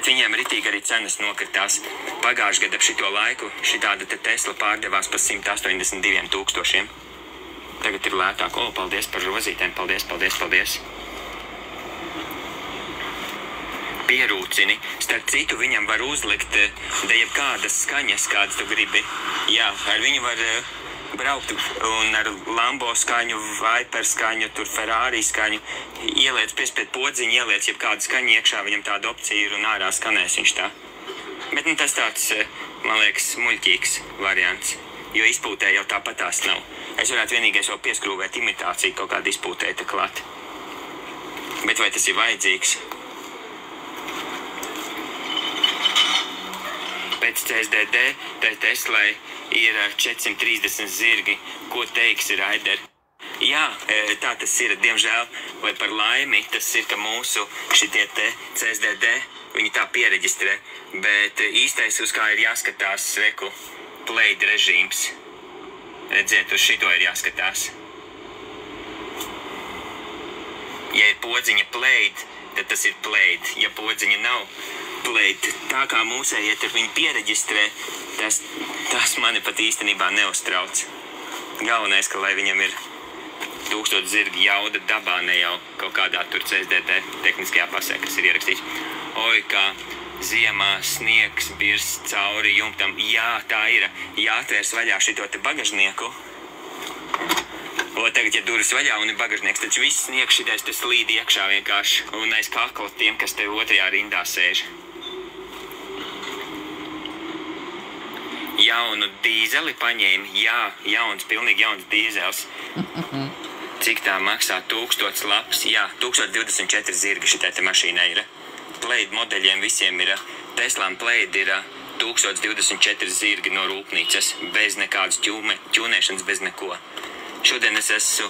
Bet viņiem ritīgi arī cenas nokritās. Pagājušajā gadā ap šito laiku šitāda te Tesla pārdevās par 182 000. Tagad ir lētāk. O, paldies par rozītēm. Paldies. Pierūcini. Starp citu, viņam var uzlikt jebkādas skaņas, kādas tu gribi. Jā, ar viņu var braukt un ar Lambo skaņu, Viper skaņu, tur Ferrari skaņu. Ieliec piespied podziņu, ieliec jebkādu skaņu iekšā, viņam tāda opcija ir un ārā skanēs viņš tā. Bet tas tāds, man liekas, muļķīgs variants, jo izpūtē jau tāpatās nav. Es varētu vienīgais vēl pieskrūvēt imitāciju kaut kādu izpūtēta klāt. Bet vai tas ir vajadzīgs? Pēc CSDD Teslai ir 430 zirgi. Ko teiksi, Raider? Jā, tā tas ir, diemžēl, vai par laimi, tas ir, ka mūsu šitie te CSDD, viņi tā piereģistrē, bet īstais, uz kā ir jāskatās, reku, Plaid režīms. Redziet, uz šito ir jāskatās. Ja ir podziņa Plaid, tad tas ir Plaid. Ja podziņa nav Plaid, tā kā mūsējie tur viņi piereģistrē, tas mani pat īstenībā neuztrauc. Galvenais, ka lai viņam ir 1000 zirgi jauda dabā, ne jau kaut kādā tur CSDD tehniskajā pasē, kas ir ierakstīts. Oi, kā ziemā sniegs birst cauri jumtam. Jā, tā ir. Jāatvērs vaļā šito te bagažnieku. O, tagad, ja durvis vaļā un ir bagažnieks, taču viss sniegs šitais te slīd iekšā vienkārši un aiz kakla tiem, kas te otrajā rindā sēž. Jaunu dīzeli paņēma. Jā, jauns, pilnīgi jauns dīzels. Cik tā maksā? 1000 lapas? Jā, 1024 zirgi šitai te mašīnai ir. Plaid modeļiem visiem ir. Teslām Plaid ir 1024 zirgi no rūpnīcas, bez nekādas ķūnēšanas, bez neko. Šodien es esmu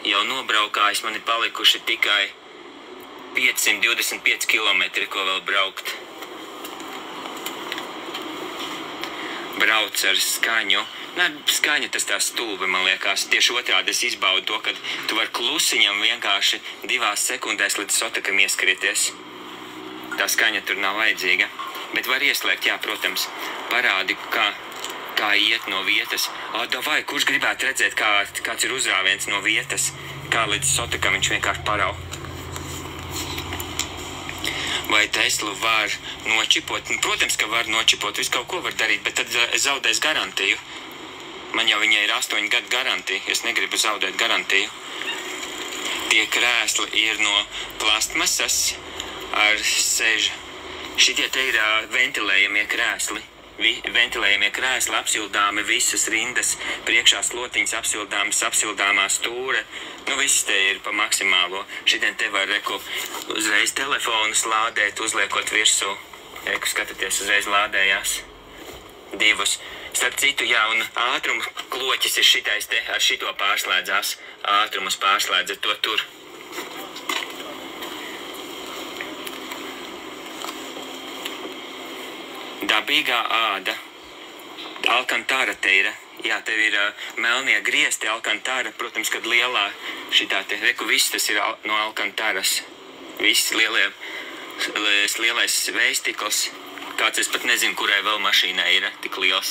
jau nobraukājis, man ir palikuši tikai 525 kilometri, ko vēl braukt. Brauc ar skaņu. Skaņa tas tā stulbi, man liekas. Tieši otrādi es izbaudu to, ka tu vari klusiņam vienkārši 2 sekundēs līdz sotakam ieskrieties. Tā skaņa tur nav vajadzīga. Bet var ieslēgt, jā, protams. Parādi, kā iet no vietas. Davai, kurš gribētu redzēt, kāds ir uzrāviens no vietas, kā līdz sotakam viņš vienkārši parau. Vai Teslu var nočipot? Protams, ka var nočipot, visu kaut ko var darīt, bet tad zaudēs garantiju. Man jau viņai ir 8 gadu garantija, es negribu zaudēt garantiju. Tie krēsli ir no plastmasas ar sežu. Šitie te ir ventilējamie krēsli. Ventilējamie krēsli apsildāmi, visas rindas, priekšā slotiņas apsildāmas, apsildāmā stūre. Viss te ir pa maksimālo. Šitien te var, uzreiz telefonus lādēt, uzliekot virsū. Skatāties, uzreiz lādējās. 2. Starp citu, jā, un ātruma kloķis ir šitais te, ar šito pārslēdzās. Ātrumus pārslēdza to tur. Dabīgā āda. Alcantara te ir. Jā, tev ir melnie griezti Alcantara. Protams, kad lielā šitā te, viss tas ir no Alcantaras. Viss lielais vējstikls. Kāds es pat nezinu, kurai vēl mašīnai ir tik liels.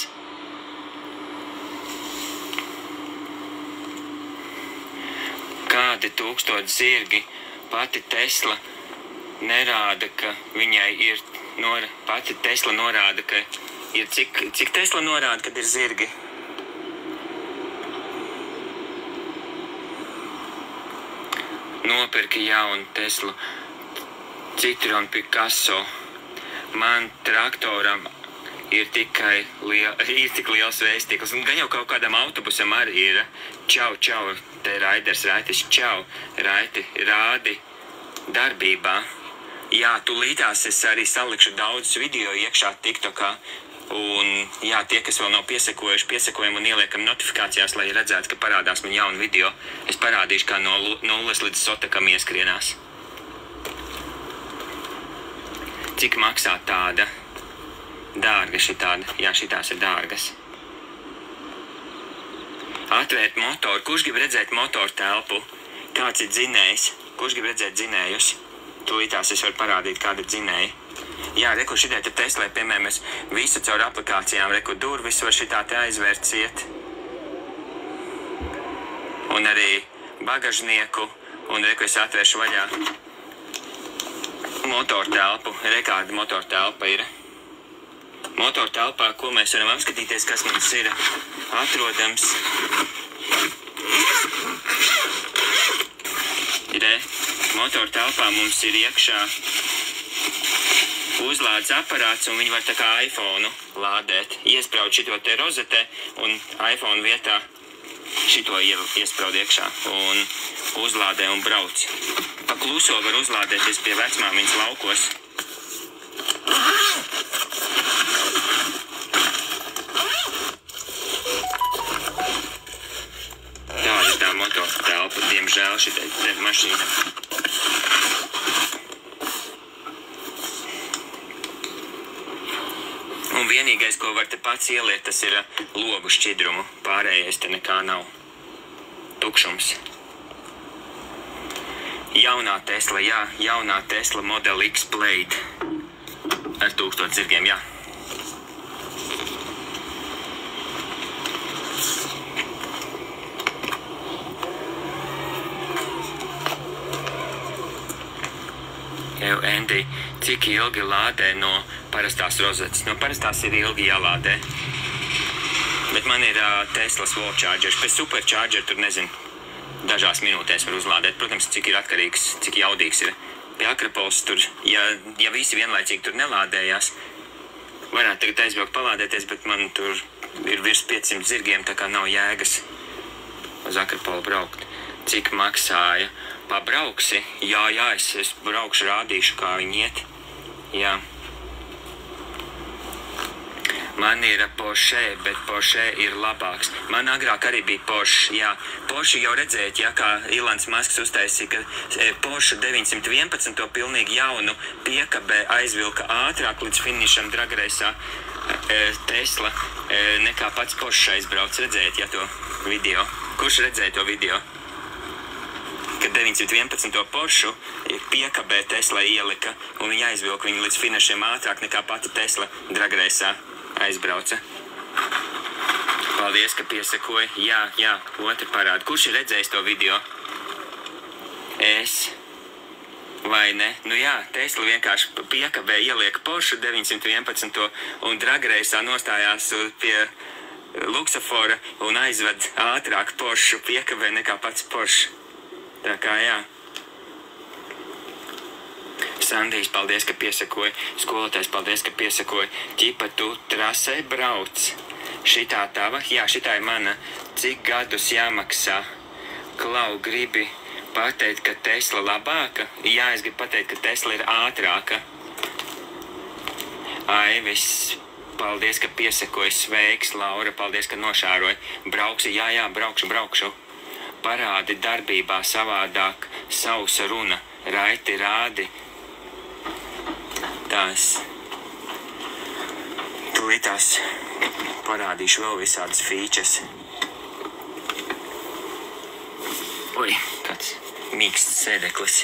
Kādi 1000 zirgi. Pati Tesla nerāda, ka viņai ir... Pati Tesla norāda, ka ir cik Tesla norāda, kad ir zirgi? Nopirki jaunu Teslu Citroen Picasso. Man traktoram ir tik liels vējstikls. Un gan jau kaut kādam autobusam arī ir. Čau, te Raiders, Raitis, čau, Raiti, rādi darbībā. Jā, tūlītās es arī salikšu daudz video iekšā TikTokā. Un jā, tie, kas vēl nav piesekojuši, piesakojam un ieliekam notifikācijās, lai redzētu, ka parādās man jauna video. Es parādīšu, kā no 0 līdz sotakam ieskrienās. Cik maksā tāda? Dārga šitāda. Jā, šitās ir dārgas. Atvērt motoru. Kurš grib redzēt motoru telpu? Kāds ir dzinējs? Kurš grib redzēt dzinējus? Tūlītās es varu parādīt, kāda ir dzinēja. Jā, reku šitai te Teslai, piemēram, es visu caur aplikācijām, reku durvis var šitā te aizvērt ciet. Un arī bagažnieku, un reku es atvēršu vaļā motortelpu, rekāda motortelpa ir. Motortelpā, ko mēs varam apskatīties, kas mums ir atrodams. Motortelpā mums ir iekšā uzlādes aparāts, un viņi var tā kā iPhone lādēt. Iespraud šito te rozetē, un iPhone vietā šito iespraud iekšā, un uzlādē un brauc. Pa kluso var uzlādēties pie vecmāmiņas laukos. Tāda ir tā motortelpa, diemžēl šitai te mašīna. Un vienīgais, ko var te pats ieliet, tas ir logu šķidrumu. Pārējais te nekā nav. Tukšums. Jaunā Tesla, jā, jaunā Tesla Model X Plaid. Ar 1000 zirgiem, jā. Jau, Andy, cik ilgi lādē no parastās rozetes? No parastās ir ilgi jālādē. Bet man ir Teslas wall charger. Pēc supercharger tur, nezinu, dažās minūtēs var uzlādēt. Protams, cik ir atkarīgs, cik jaudīgs ir. Pie Akrapols tur, ja visi vienlaicīgi tur nelādējās, varētu tagad aizbraukt palādēties, bet man tur ir virs 500 zirgiem, tā kā nav jēgas uz Akrapolu braukt. Cik maksāja? Pabrauksi? Jā, es braukšu, rādīšu, kā viņi iet. Jā. Man ir Porsche, bet Porsche ir labāks. Man agrāk arī bija Porsche, jā. Porsche jau redzēt, jā, kā Ilons Masks uztaisīja, ka Porsche 911 to pilnīgi jaunu piekabē aizvilka ātrāk līdz finišam dragreisā Tesla, nekā pats Porsche aizbrauc. Redzēt, jā, to video. Kurš redzēja to video? Kad 911 Porsche piekabē Tesla ielika, un viņi aizvilka viņu līdz finišiem ātrāk nekā pati Tesla dragreisā aizbrauca. Paldies, ka piesakoja. Jā, otru parādu. Kurš ir redzējis to video? Es. Vai ne? Nu jā, Tesla vienkārši piekabē ieliek Porsche 911 un dragreisā nostājās pie luksafora un aizved ātrāk Porsche piekabē nekā pats Porsche. Tā kā jā. Sandijs, paldies, ka piesakoja. Skolotājs, paldies, ka piesakoja. Ķipa, tu trasē brauc. Šitā tava? Jā, šitā ir mana. Cik gadus jāmaksā? Klau, gribi pateikt, ka Tesla labāka? Jā, es gribu pateikt, ka Tesla ir ātrāka. Aivis, paldies, ka piesakoja. Sveiks, Laura, paldies, ka nošāroja. Brauksi? Jā, braukšu. Parādi darbībā savādāk, sausa runa, raiti rādi. Tās tūlītās parādīšu vēl visādas features. Oi, kāds mīksts sēdeklis.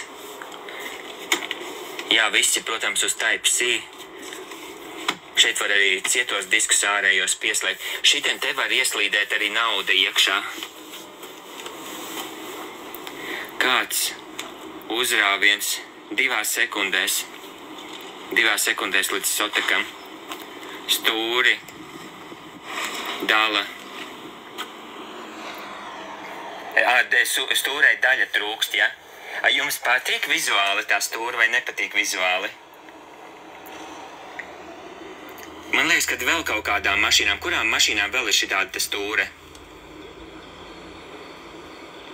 Jā, visi, protams, uz Type-C. Šeit var arī cietos diskus ārējos pieslēgt. Šitien te var ieslīdēt arī nauda iekšā. Kāds uzrāviens 2 sekundēs līdz sotekam. Stūri dala. Stūrei daļa trūkst, ja? Jums patīk vizuāli tā stūra vai nepatīk vizuāli? Man liekas, ka vēl kaut kādām mašīnām, kurām mašīnām vēl ir šitāda stūre?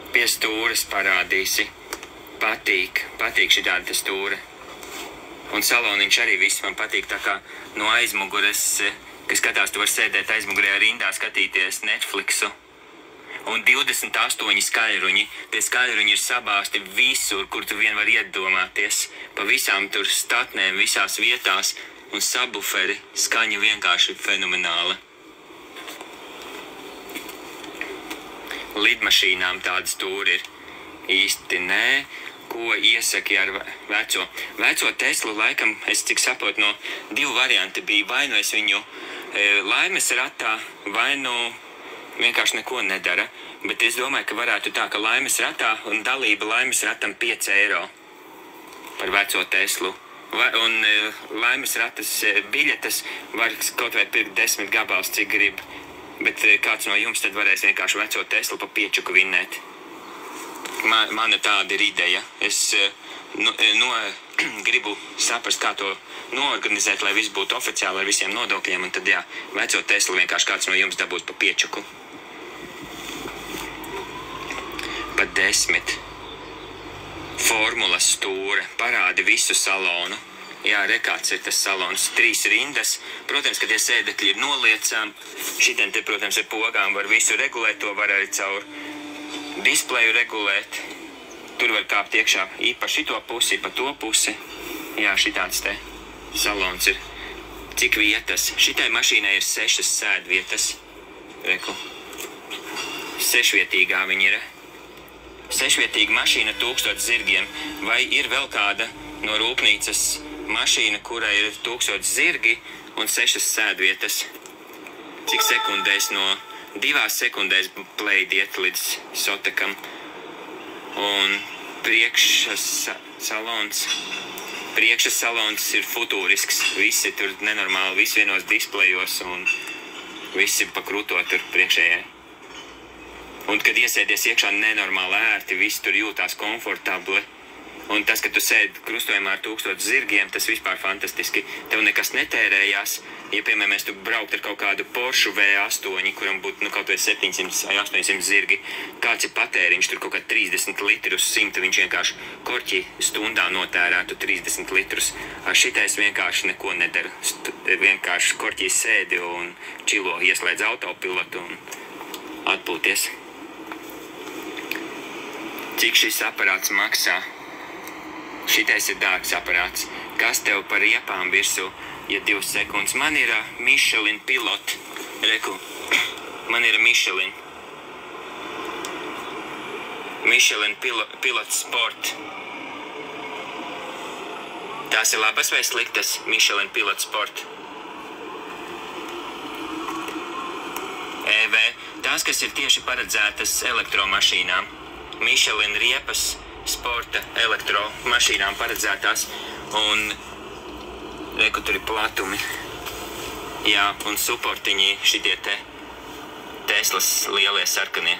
Pie stūres parādīsi. Patīk šitāda stūre. Un saloniņš arī viss man patīk, tā kā no aizmugures, kas skatās, tu var sēdēt aizmugurē rindā, skatīties Netflixu. Un 28 skaļruņi. Tie skaļruņi ir sabāsti visur, kur tu vien var iedomāties. Pa visām tur statnēm, visās vietās. Un sabuferi, skaņa vienkārši fenomenāla. Lidmašīnām tāda stūra ir īsti nē, ko iesaki ar veco. Veco Teslu laikam, es cik saprotu, no 2 varianti bija. Vai nu es viņu laimes ratā, vai nu vienkārši neko nedara. Bet es domāju, ka varētu tā, ka laimes ratā un dalība laimes ratam 5 eiro par veco Teslu. Un laimes ratas biļetes var kaut vai pirkt 10 gabals, cik grib. Bet kāds no jums tad varēs vienkārši veco Teslu pa 5 vinnēt. Mana tāda ir ideja. Es gribu saprast, kā to noorganizēt, lai viss būtu oficiāli ar visiem nodokļiem. Un tad, jā, veco Teslu vienkārši kāds no jums dabūs pa 5. Pa 10. Formulas stūre, parādi visu salonu. Jā, kāds ir tas salons, 3 rindas. Protams, ka tie sēdekļi ir noliecām. Šitien te, protams, ar pogām var visu regulēt, to var arī caur displeju regulēt. Tur var kāpt iekšā īpaši šito pusi, pa to pusi. Jā, šitāds te salons ir. Cik vietas? Šitai mašīnai ir 6 sēdvietas. Reku. 6-vietīgā viņa ir. 6-vietīga mašīna 1000 zirgiem. Vai ir vēl kāda no rūpnīcas mašīna, kurai ir 1000 zirgi un 6 sēdvietas? Cik sekundēs no 2 sekundēs plēdiet līdz sotekam? Un priekšas salons ir futūrisks. Visi tur nenormāli, visi vienos displejos un visi pa krūto tur priekšējai. Un, kad iesēdies iekšā nenormāli ērti, visi tur jūtās komfortabli. Un tas, ka tu sēdi krustojumā ar 1000 zirgiem, tas vispār fantastiski. Tev nekas netērējās. Ja, piemēram, mēs tu braukt ar kaut kādu Porsche V8, kuram būtu kaut vai 700 vai 800 zirgi, kāds ir patēriņš, tur kaut kā 30 litrus 100, viņš vienkārši korķi stundā notērētu 30 litrus. Ar šitais vienkārši neko nedara. Vienkārši korķī sēdi un čilo, ieslēdz autopilotu un atpūties. Cik šis aparāts maksā? Šitais ir dārgs aparāts. Kas tev par riepām virsū, ja 2 sekundes? Man ir Michelin Pilot. Reku, man ir Michelin. Michelin Pilot Sport. Tās ir labas vai sliktas? Michelin Pilot Sport. EV. Tās, kas ir tieši paredzētas elektromašīnām. Michelin riepas sporta elektromašīnām paredzētās. Un reku, tur ir platumi. Jā, un suportiņi šitie te Teslas lielie sarkanie.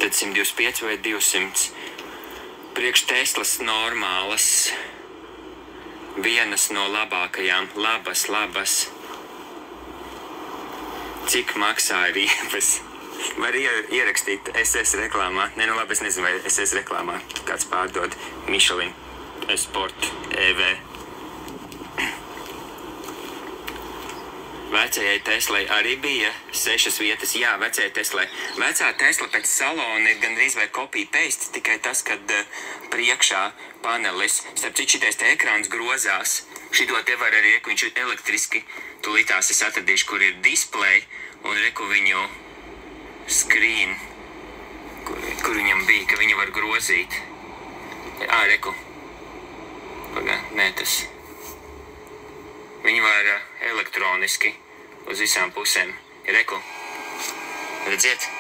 Tad 125 vai 200. Priekš Teslas normālas. Vienas no labākajām. Labas. Cik maksā riepas? Var ierakstīt SS reklāmā. Nē, nu labi, es nezinu, vai SS reklāmā kāds pārdod Michelin Sport EV. Vecajai Teslai arī bija 6 vietas. Jā, vecajai Teslai. Vecā Tesla pēc salona ir gandrīz vai copy-paste, tikai tas, kad priekšā panelis. Starp citu, šitais te ekrāns grozās. Šito te var arī, viņš ir elektriski. Tūlītās es atradīšu, kur ir display, un reku viņu screen, kur viņam bija, ka viņu var grozīt. Reku. Pagā, nē, tas. Viņu var elektroniski uz visām pusēm. Reku. Redziet?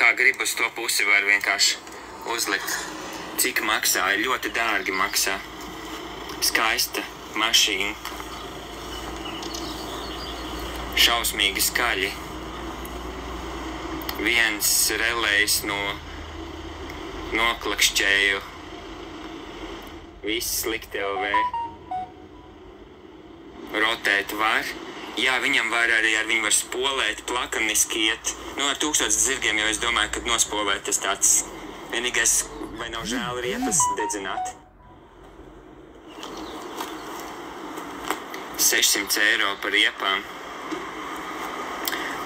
Kā gribu uz to pusi var vienkārši uzlikt. Cik maksā? Ļoti dārgi maksā. Skaista mašīna. Šausmīgi skaļi. Viens relējs noklakšķēju. Viss slikti LV. Rotēt var. Jā, viņam var arī ar viņu var spolēt, plakaniski iet. Ar 1000 zirgiem jau es domāju, ka nospolēt tas tāds vienīgais, vai nav žēl riepas dedzināt. 600 eiro par riepām.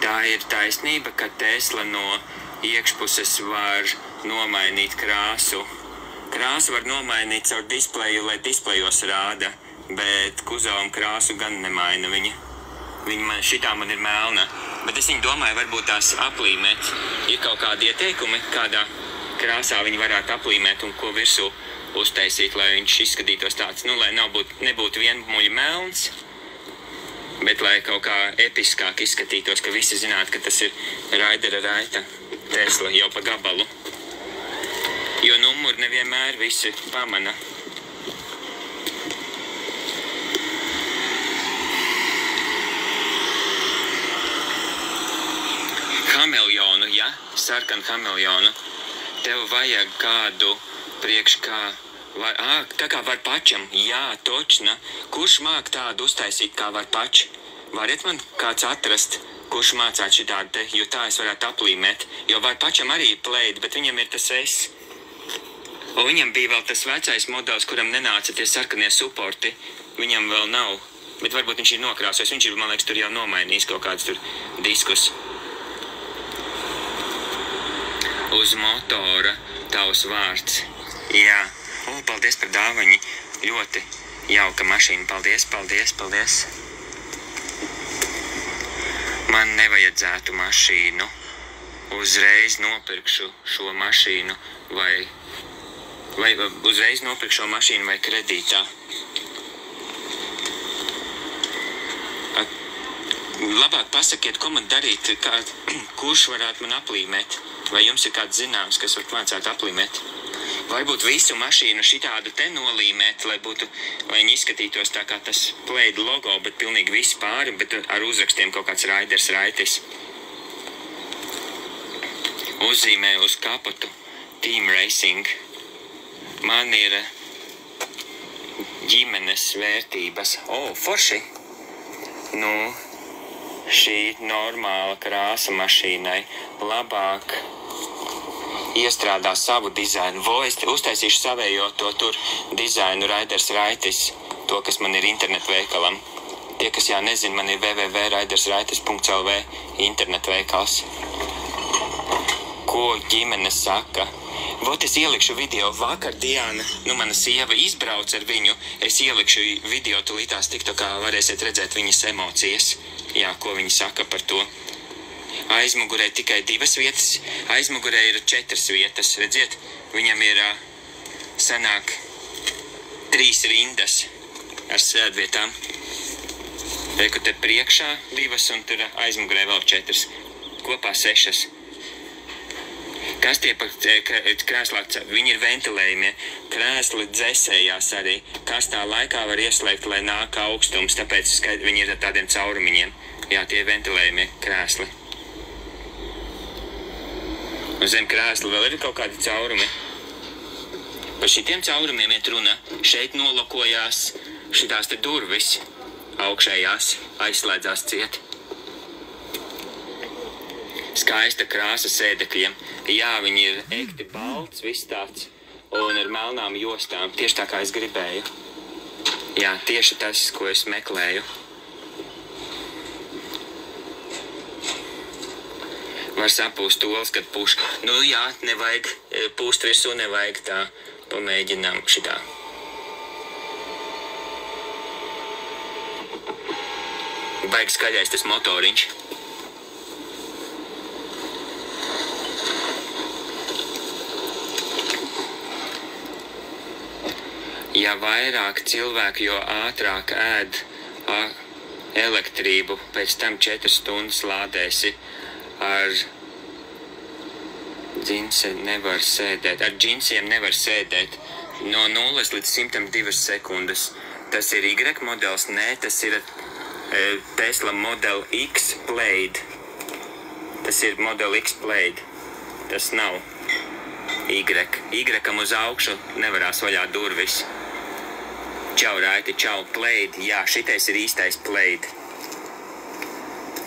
Tā ir taisnība, ka Tesla no iekšpuses var nomainīt krāsu. Krāsu var nomainīt caur displeju, lai displejos rāda, bet kuzovam krāsu gan nemaina viņa. Šitā man ir melna, bet es viņu domāju, varbūt tās aplīmēt. Ir kaut kādi ieteikumi, kādā krāsā viņi varētu aplīmēt un ko virsū uztaisīt, lai viņš izskatītos tāds, lai nebūtu vienmuļi melns, bet lai kaut kā episkāk izskatītos, ka visi zinātu, ka tas ir Raidera Raita Tesla jau pa gabalu. Jo numuri nevienmēr visi pamana. Hameljonu, ja? Sarkanu hameljonu. Tev vajag kādu priekš kā... tā kā var pačam. Jā, točna. Kurš māk tādu uztaisīt kā var pač? Variet man kāds atrast, kurš mācāt šitādu te, jo tā es varētu aplīmēt. Jo var pačam arī plēd, bet viņam ir tas S. Un viņam bija vēl tas vecais modelis, kuram nenāca tie sarkanie supporti. Viņam vēl nav. Bet varbūt viņš ir nokrāsojis. Viņš ir, man liekas, tur jau nomainījis kaut kādus tur diskus. Uz motora tavs vārds. Jā. Paldies par dāvaņu. Ļoti jauka mašīna. Paldies, paldies, paldies. Man nevajadzētu mašīnu. Uzreiz nopirkšu šo mašīnu vai uzreiz nopirkšu šo mašīnu vai kredītā. Labāk pasakiet, ko man darīt, kurš varētu man aplīmēt. Vai jums ir kāds zināms, kas var mācāt aplīmēt? Varbūt visu mašīnu šitādu te nolīmēt, lai viņi izskatītos tā kā tas Plaid logo, bet pilnīgi viss pāri, bet ar uzrakstiem kaut kāds Raiders Raitis. Uzzīmē uz kapotu Team Racing. Man ir ģimenes vērtības. Forši! Šī normāla krāsa mašīnai labāk iestrādā savu dizainu. Es uztaisīšu savējo to tur dizainu Raiders Raitis, to, kas man ir internetu veikalam. Tie, kas nezin, man ir www.raidersraitis.lv internetveikals. Ko ģimene saka? Es ielikšu video vakar Diana, mana sieva izbrauc ar viņu. Es ielikšu video tulītās TikTokā, varēsiet redzēt viņas emocijas. Jā, ko viņi saka par to. Aizmugurē tikai 2 vietas, aizmugurē ir 4 vietas. Redziet, viņam ir sanāk 3 rindas ar sēdvietām. Reku te priekšā 2 un tur aizmugurē vēl 4. Kopā 6. Kas tie pa krēslā? Viņi ir ventilējumie. Krēsli dzesējās arī. Kas tā laikā var ieslēgt, lai nāk augstums, tāpēc viņi ir ar tādiem caurumiņiem. Jā, tie ir ventilējumie krēsli. Un zem krēsli vēl ir kaut kādi caurumi. Par šitiem caurumiem iet runa. Šeit nolokojās šitās te durvis augšējās, aizslēdzās ciet. Skaista krāsa sēdekļiem. Jā, viņi ir ekti balts, viss tāds, un ar melnām jostām, tieši tā kā es gribēju. Jā, tieši tas, ko es meklēju. Var sapūst olas, kad puš. Jā, nevajag pūst virsū, nevajag tā. Pamēģinām šitā. Baigi skaļais tas motoriņš. Ja vairāk cilvēku, jo ātrāk ēd elektrību, pēc tam 4 stundas lādēsi, ar džinsiem nevar sēdēt. Ar džinsiem nevar sēdēt no 0 līdz 102 sekundes. Tas ir Y modelis? Nē, tas ir Tesla Model X Plaid. Tas ir Model X Plaid. Tas nav Y-am uz augšu nevarās vaļā durvis. Čau, Raiti, čau, Plaid. Jā, šitais ir īstais Plaid.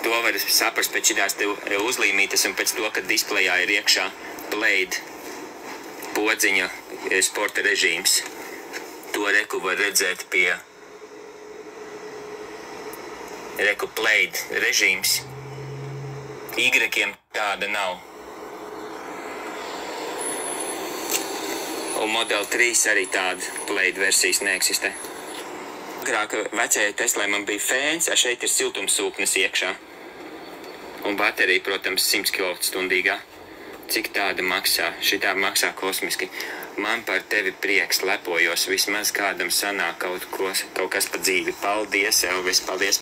To var saprast pēc šitās te uzlīmītes un pēc to, kad displejā ir iekšā Plaid podziņa sporta režīms. To reku var redzēt pie Reku Plaid režīms. Y-iem tāda nav. Un Model 3 arī tāda Plaid versijas neeksistē. Agrāk vecajai Teslai man bija fēns, šeit ir siltumsūknes iekšā. Un baterija, protams, 100 kWh. Cik tāda maksā? Šitā maksā kosmiski. Man par tevi prieks, lepojos, vismaz kādam sanāk kaut kas pa dzīvi. Paldies, Elvis, paldies!